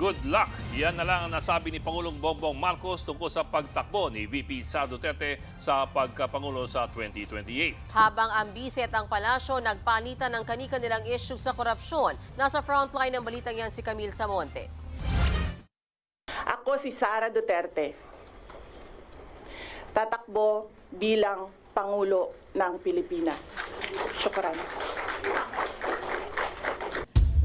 good luck. Yan na lang ang nasabi ni Pangulong Bongbong Marcos tungkol sa pagtakbo ni VP Sara Duterte sa pagkapangulo sa 2028. Habang ang bise at ang palasyo nagpalitan ng kani-kanilang issue sa korupsyon, nasa frontline ng balitang yan si Camille Samonte. Ako si Sara Duterte. Tatakbo bilang Pangulo ng Pilipinas. Syukran.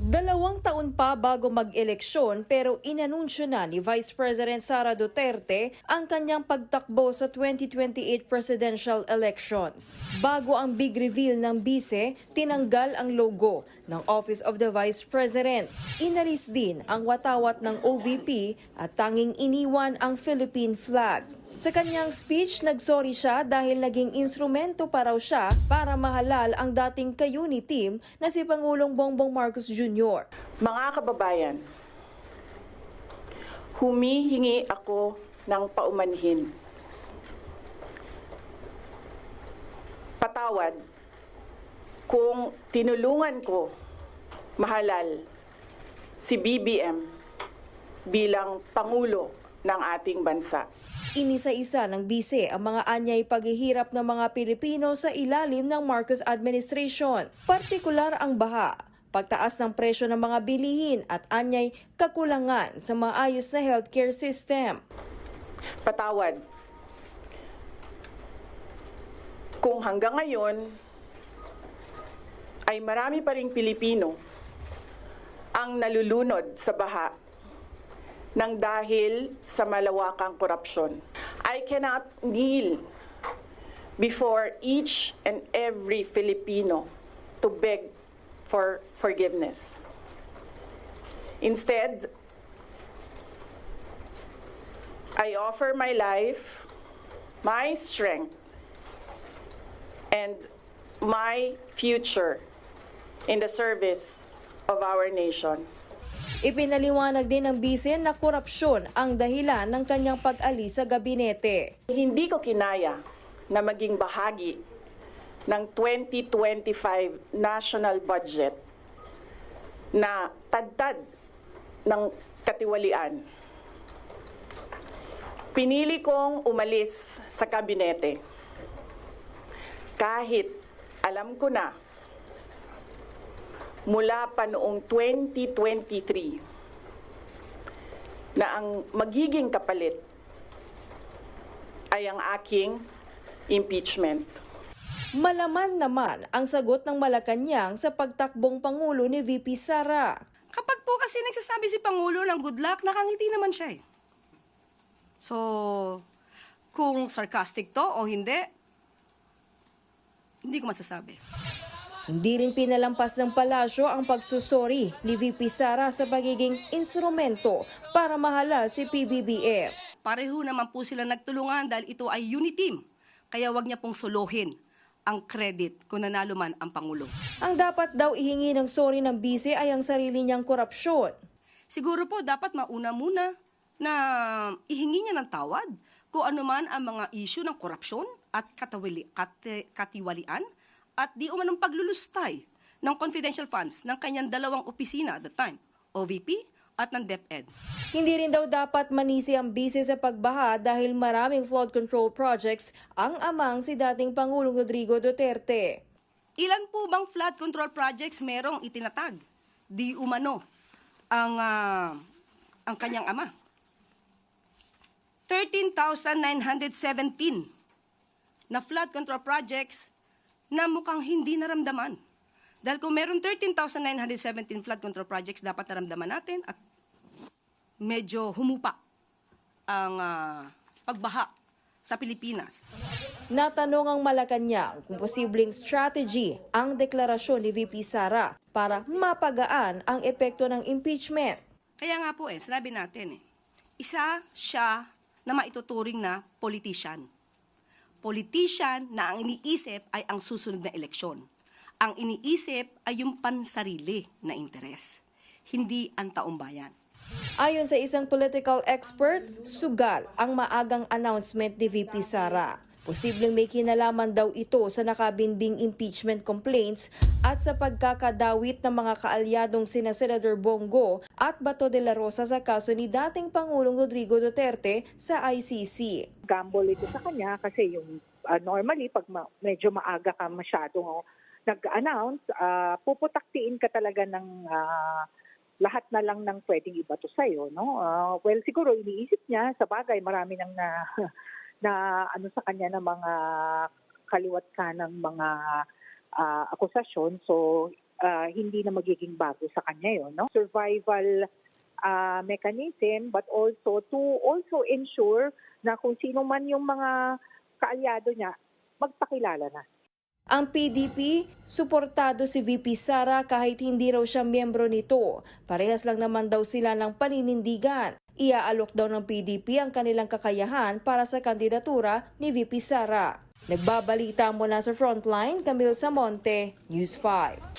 2 taon pa bago mag-eleksyon pero inanunsyo na ni Vice President Sara Duterte ang kanyang pagtakbo sa 2028 presidential elections. Bago ang big reveal ng bise, tinanggal ang logo ng Office of the Vice President. Inalis din ang watawat ng OVP at tanging iniwan ang Philippine flag. Sa kanyang speech, nagsorry siya dahil naging instrumento pa raw siya para mahalal ang dating kayuni team na si Pangulong Bongbong Marcos Jr. Mga kababayan, humihingi ako ng paumanhin. Patawad kung tinulungan ko mahalal si BBM bilang Pangulo ng ating bansa. Inisa-isa ng bise ang mga anyay paghihirap ng mga Pilipino sa ilalim ng Marcos administration. Partikular ang baha, pagtaas ng presyo ng mga bilihin at anyay kakulangan sa maayos na healthcare system. Patawad kung hanggang ngayon ay marami pa ring Pilipino ang nalulunod sa baha nang dahil sa malawakang korupsyon. I cannot kneel before each and every Filipino to beg for forgiveness. Instead, I offer my life, my strength, and my future in the service of our nation. Ipinaliwanag din ng bise na korupsyon ang dahilan ng kanyang pag-alis sa gabinete. Hindi ko kinaya na maging bahagi ng 2025 national budget na tadtad ng katiwalian. Pinili kong umalis sa kabinete kahit alam ko na mula pa noong 2023 na ang magiging kapalit ay ang aking impeachment. Malaman naman ang sagot ng Malacanang sa pagtakbong Pangulo ni VP Sara. Kapag po kasi nagsasabi si Pangulo ng good luck, nakangiti naman siya eh. So, kung sarcastic to o hindi ko masasabi. Hindi rin pinalampas ng palasyo ang pagsusori ni VP Sara sa pagiging instrumento para mahalal si PBBM. Pareho naman po sila nagtulungan dahil ito ay unity team. Kaya wag niya pong solohin ang credit kung nanalo man ang Pangulo. Ang dapat daw ihingi ng sorry ng bise ay ang sarili niyang korupsyon. Siguro po dapat mauna muna na ihingi niya ng tawad kung ano man ang mga issue ng korupsyon at katiwalian at di umanong paglulustay ng confidential funds ng kanyang 2 opisina at the time, OVP at ng DepEd. Hindi rin daw dapat manisi ang bise sa pagbaha dahil maraming flood control projects ang amang si dating Pangulong Rodrigo Duterte. Ilan po bang flood control projects merong itinatag? Di umano ang kanyang ama. 13,917 na flood control projects na mukhang hindi naramdaman. Dahil kung meron 13,917 flood control projects, dapat naramdaman natin at medyo humupa ang pagbaha sa Pilipinas. Natanong ang Malacanang kung posibleng strategy ang deklarasyon ni VP Sara para mapagaan ang epekto ng impeachment. Kaya nga po sinabi natin isa siya na maituturing na politician. Politician na ang iniisip ay ang susunod na eleksyon. Ang iniisip ay yung pansarili na interes, hindi ang taumbayan. Ayon sa isang political expert, sugal ang maagang announcement ni VP Sara. Posibleng may kinalaman daw ito sa nakabinbing impeachment complaints at sa pagkakadawit ng mga kaalyadong sina Senador Bongo at Bato de la Rosa sa kaso ni dating Pangulong Rodrigo Duterte sa ICC. Gamble ito sa kanya kasi yung normally pag medyo maaga ka masyadong nag-announce, puputaktiin ka talaga ng lahat na lang ng pwedeng ibato sa'yo. No? Well, siguro iniisip niya, sa bagay, marami nang na ano sa kanya ng mga kaliwat ka ng mga akusasyon. So, hindi na magiging bago sa kanya yun. No? Survival mechanism, but also to also ensure na kung sino man yung mga kaalyado niya, magpakilala na. Ang PDP, suportado si VP Sara kahit hindi raw siya miyembro nito. Parehas lang naman daw sila ng paninindigan. Iaalok daw ng PDP ang kanilang kakayahan para sa kandidatura ni VP Sara. Nagbabalita mula sa Frontline, Camille Samonte, News 5.